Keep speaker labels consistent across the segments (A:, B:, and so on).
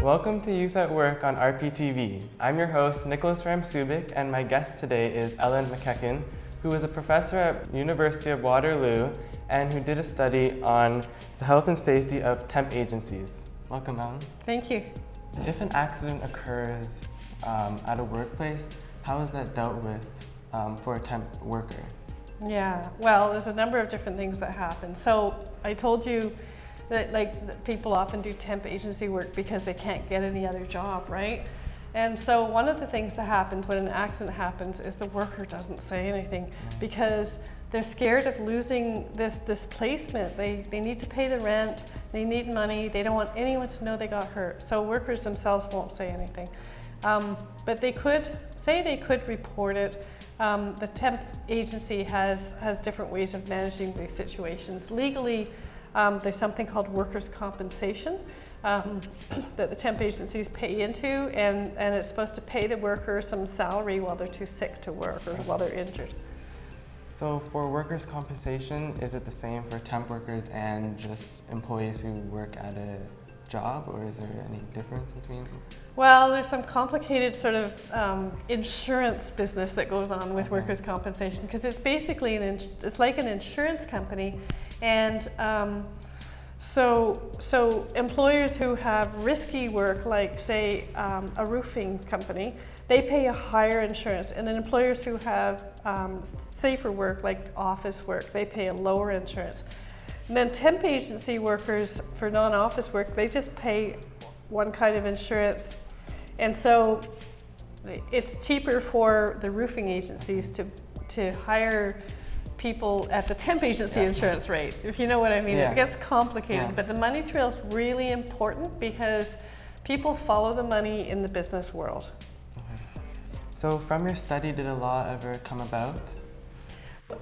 A: Welcome to Youth at Work on RPTV. I'm your host, Nicholas Ramsubik, and my guest today is Ellen McEachen, who is a professor at University of Waterloo and who did a study on the health and safety of temp agencies. Welcome, Ellen.
B: Thank you.
A: If an accident occurs at a workplace, how is that dealt with for a temp worker?
B: Yeah, well, there's a number of different things that happen. So I told you that people often do temp agency work because they can't get any other job, right? And so one of the things that happens when an accident happens is the worker doesn't say anything because they're scared of losing this placement. They need to pay the rent, they need money, they don't want anyone to know they got hurt. So workers themselves won't say anything. But they could report it. The temp agency has different ways of managing these situations. Legally, there's something called workers' compensation that the temp agencies pay into, and it's supposed to pay the worker some salary while they're too sick to work or while they're injured.
A: So for workers' compensation, is it the same for temp workers and just employees who work at a job, or is there any difference between them?
B: Well, there's some complicated sort of insurance business that goes on with workers' compensation because it's basically it's like an insurance company, and so employers who have risky work, like say a roofing company, they pay a higher insurance, and then employers who have safer work, like office work, they pay a lower insurance. And then temp agency workers for non-office work, they just pay one kind of insurance. And so it's cheaper for the roofing agencies to hire people at the temp agency insurance rate, if you know what I mean. It gets complicated, but the money trail is really important because people follow the money in the business world.
A: So from your study, did a law ever come about?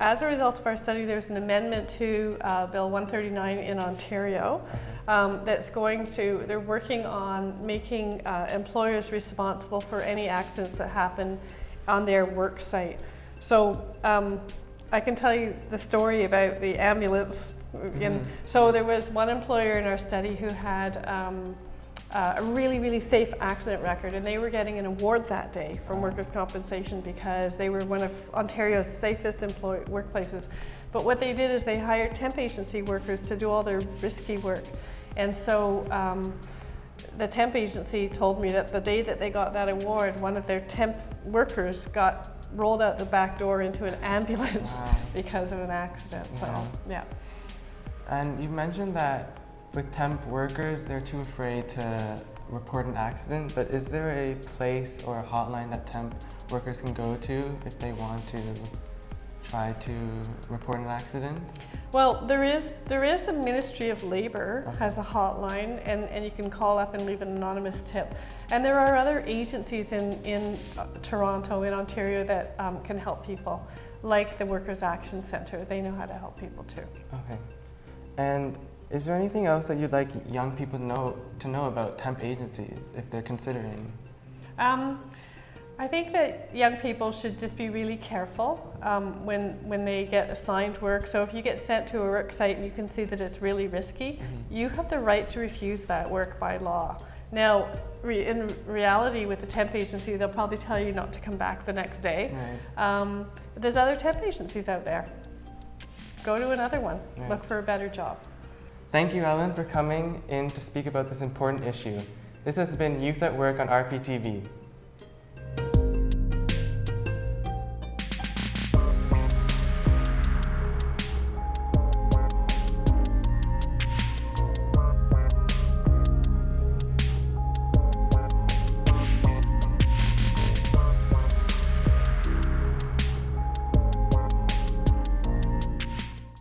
B: As a result of our study, there's an amendment to Bill 139 in Ontario they're working on making employers responsible for any accidents that happen on their work site. So I can tell you the story about the ambulance. So there was one employer in our study who had a really, really safe accident record, and they were getting an award that day from workers' compensation because they were one of Ontario's safest workplaces. But what they did is they hired temp agency workers to do all their risky work. And so the temp agency told me that the day that they got that award, one of their temp workers got rolled out the back door into an ambulance because of an accident. So, yeah. And
A: you mentioned that with temp workers, they're too afraid to report an accident, but is there a place or a hotline that temp workers can go to if they want to try to report an accident?
B: Well, there is the Ministry of Labour has a hotline, and you can call up and leave an anonymous tip. And there are other agencies in Toronto, in Ontario, that can help people, like the Workers' Action Centre. They know how to help people too.
A: Okay. And is there anything else that you'd like young people to know about temp agencies if they're considering?
B: I think that young people should just be really careful when they get assigned work. So if you get sent to a work site and you can see that it's really risky, you have the right to refuse that work by law. Now, in reality with the temp agency, they'll probably tell you not to come back the next day. Right. There's other temp agencies out there. Go to another one. Right. Look for a better job.
A: Thank you, Ellen, for coming in to speak about this important issue. This has been Youth at Work on RPTV.